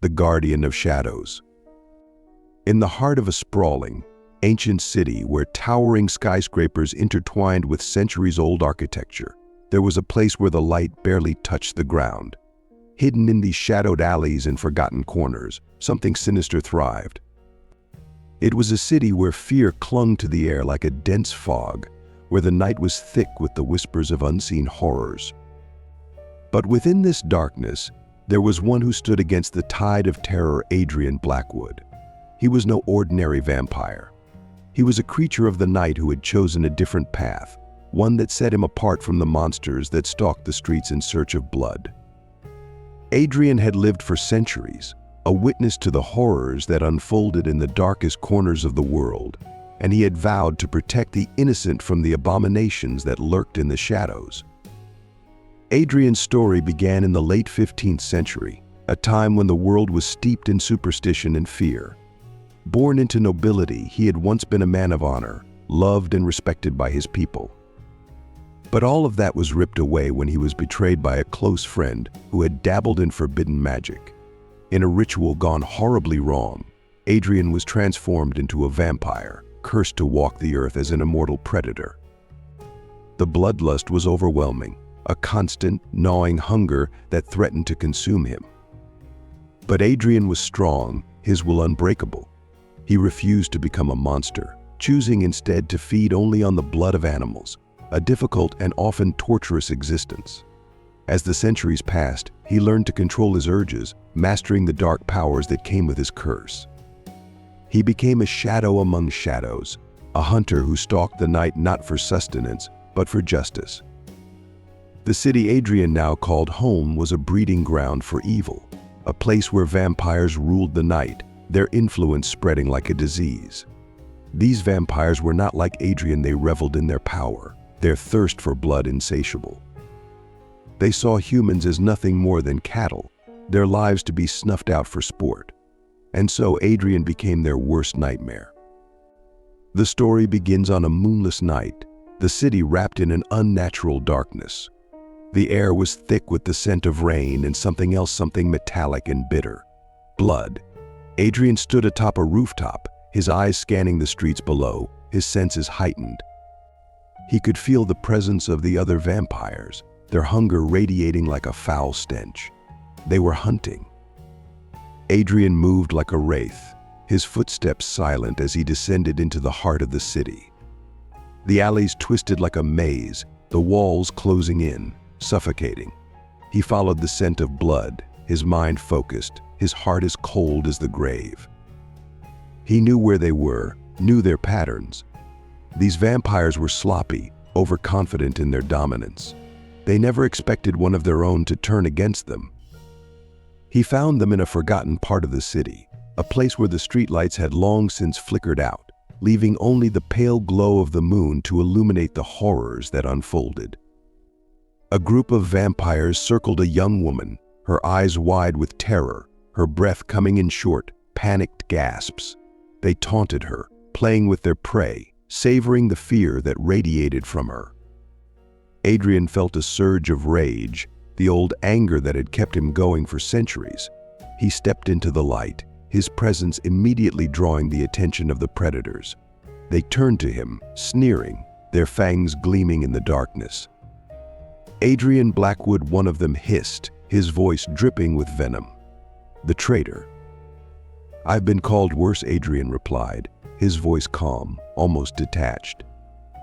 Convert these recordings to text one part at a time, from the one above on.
the guardian of shadows. In the heart of a sprawling, ancient city where towering skyscrapers intertwined with centuries-old architecture, there was a place where the light barely touched the ground. Hidden in these shadowed alleys and forgotten corners, something sinister thrived. It was a city where fear clung to the air like a dense fog, where the night was thick with the whispers of unseen horrors. But within this darkness, there was one who stood against the tide of terror: Adrian Blackwood. He was no ordinary vampire. He was a creature of the night who had chosen a different path, one that set him apart from the monsters that stalked the streets in search of blood. Adrian had lived for centuries, a witness to the horrors that unfolded in the darkest corners of the world, and he had vowed to protect the innocent from the abominations that lurked in the shadows. Adrian's story began in the late 15th century, a time when the world was steeped in superstition and fear. Born into nobility, he had once been a man of honor, loved and respected by his people. But all of that was ripped away when he was betrayed by a close friend who had dabbled in forbidden magic. In a ritual gone horribly wrong, Adrian was transformed into a vampire, cursed to walk the earth as an immortal predator. The bloodlust was overwhelming, a constant, gnawing hunger that threatened to consume him. But Adrian was strong, his will unbreakable. He refused to become a monster, choosing instead to feed only on the blood of animals, a difficult and often torturous existence. As the centuries passed, he learned to control his urges, mastering the dark powers that came with his curse. He became a shadow among shadows, a hunter who stalked the night not for sustenance, but for justice. The city Adrian now called home was a breeding ground for evil, a place where vampires ruled the night, their influence spreading like a disease. These vampires were not like Adrian. They reveled in their power, their thirst for blood insatiable. They saw humans as nothing more than cattle, their lives to be snuffed out for sport. And so Adrian became their worst nightmare. The story begins on a moonless night, the city wrapped in an unnatural darkness. The air was thick with the scent of rain and something else, something metallic and bitter: blood. Adrian stood atop a rooftop, his eyes scanning the streets below, his senses heightened. He could feel the presence of the other vampires, their hunger radiating like a foul stench. They were hunting. Adrian moved like a wraith, his footsteps silent as he descended into the heart of the city. The alleys twisted like a maze, the walls closing in, suffocating. He followed the scent of blood, his mind focused, his heart as cold as the grave. He knew where they were, knew their patterns. These vampires were sloppy, overconfident in their dominance. They never expected one of their own to turn against them. He found them in a forgotten part of the city, a place where the streetlights had long since flickered out, leaving only the pale glow of the moon to illuminate the horrors that unfolded. A group of vampires circled a young woman, her eyes wide with terror, her breath coming in short, panicked gasps. They taunted her, playing with their prey, savoring the fear that radiated from her. Adrian felt a surge of rage, the old anger that had kept him going for centuries. He stepped into the light, his presence immediately drawing the attention of the predators. They turned to him, sneering, their fangs gleaming in the darkness. Adrian Blackwood, one of them, hissed, his voice dripping with venom. "The traitor." "I've been called worse," Adrian replied, his voice calm, almost detached.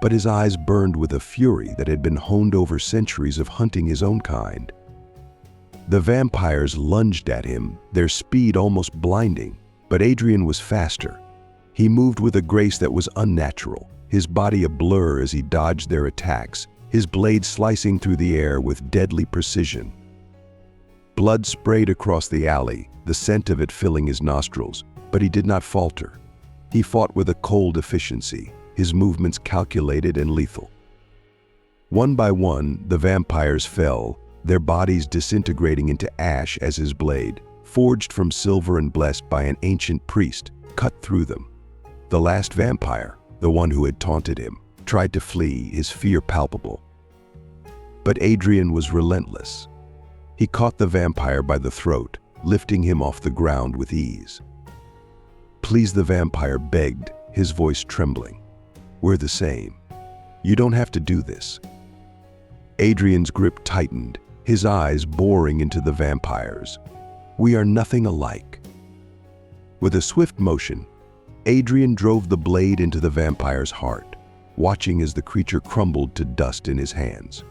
But his eyes burned with a fury that had been honed over centuries of hunting his own kind. The vampires lunged at him, their speed almost blinding, but Adrian was faster. He moved with a grace that was unnatural, his body a blur as he dodged their attacks, his blade slicing through the air with deadly precision. Blood sprayed across the alley, the scent of it filling his nostrils, but he did not falter. He fought with a cold efficiency, his movements calculated and lethal. One by one, the vampires fell, their bodies disintegrating into ash as his blade, forged from silver and blessed by an ancient priest, cut through them. The last vampire, the one who had taunted him, tried to flee, his fear palpable. But Adrian was relentless. He caught the vampire by the throat, lifting him off the ground with ease. "Please," the vampire begged, his voice trembling. "We're the same. You don't have to do this." Adrian's grip tightened, his eyes boring into the vampire's. "We are nothing alike." With a swift motion, Adrian drove the blade into the vampire's heart, watching as the creature crumbled to dust in his hands.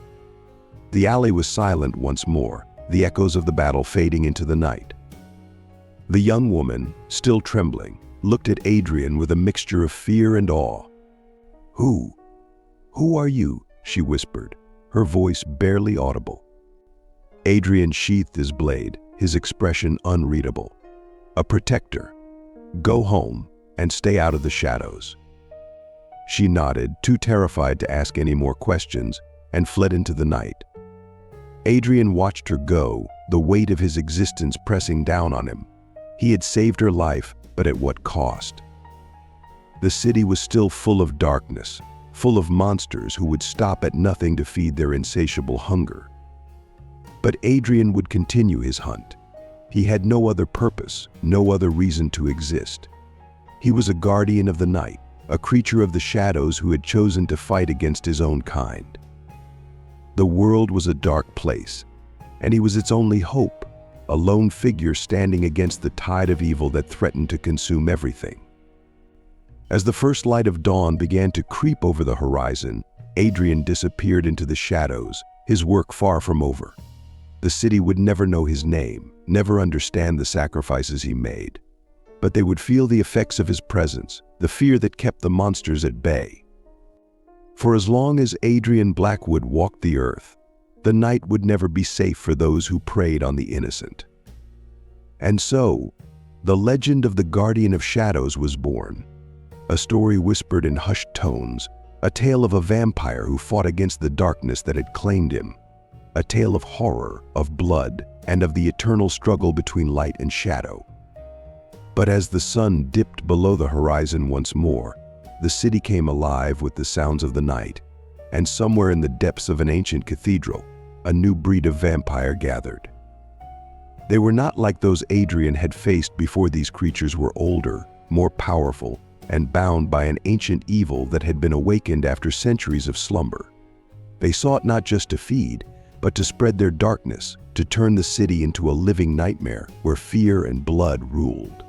The alley was silent once more, the echoes of the battle fading into the night. The young woman, still trembling, looked at Adrian with a mixture of fear and awe. Who are you?" she whispered, her voice barely audible. Adrian sheathed his blade, his expression unreadable. "A protector. Go home and stay out of the shadows." She nodded, too terrified to ask any more questions, and fled into the night. Adrian watched her go, the weight of his existence pressing down on him. He had saved her life, but at what cost? The city was still full of darkness, full of monsters who would stop at nothing to feed their insatiable hunger. But Adrian would continue his hunt. He had no other purpose, no other reason to exist. He was a guardian of the night, a creature of the shadows who had chosen to fight against his own kind. The world was a dark place, and he was its only hope, a lone figure standing against the tide of evil that threatened to consume everything. As the first light of dawn began to creep over the horizon, Adrian disappeared into the shadows, his work far from over. The city would never know his name, never understand the sacrifices he made. But they would feel the effects of his presence, the fear that kept the monsters at bay. For as long as Adrian Blackwood walked the earth, the night would never be safe for those who preyed on the innocent. And so, the legend of the Guardian of Shadows was born. A story whispered in hushed tones, a tale of a vampire who fought against the darkness that had claimed him. A tale of horror, of blood, and of the eternal struggle between light and shadow. But as the sun dipped below the horizon once more, the city came alive with the sounds of the night, and somewhere in the depths of an ancient cathedral, a new breed of vampire gathered. They were not like those Adrian had faced before. These creatures were older, more powerful, and bound by an ancient evil that had been awakened after centuries of slumber. They sought not just to feed, but to spread their darkness, to turn the city into a living nightmare where fear and blood ruled.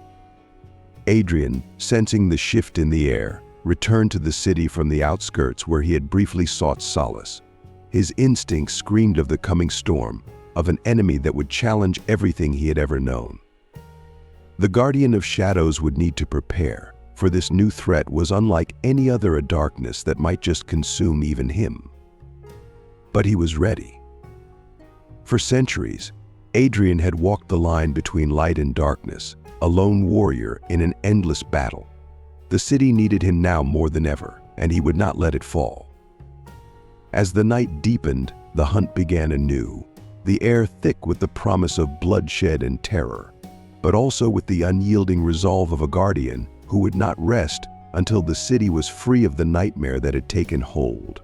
Adrian, sensing the shift in the air, returned to the city from the outskirts where he had briefly sought solace. His instincts screamed of the coming storm, of an enemy that would challenge everything he had ever known. The Guardian of Shadows would need to prepare, for this new threat was unlike any other, a darkness that might just consume even him. But he was ready. For centuries, Adrian had walked the line between light and darkness, a lone warrior in an endless battle. The city needed him now more than ever, and he would not let it fall. As the night deepened, the hunt began anew, the air thick with the promise of bloodshed and terror, but also with the unyielding resolve of a guardian who would not rest until the city was free of the nightmare that had taken hold.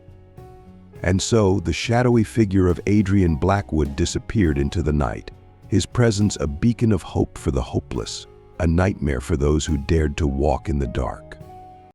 And so the shadowy figure of Adrian Blackwood disappeared into the night, his presence a beacon of hope for the hopeless, a nightmare for those who dared to walk in the dark.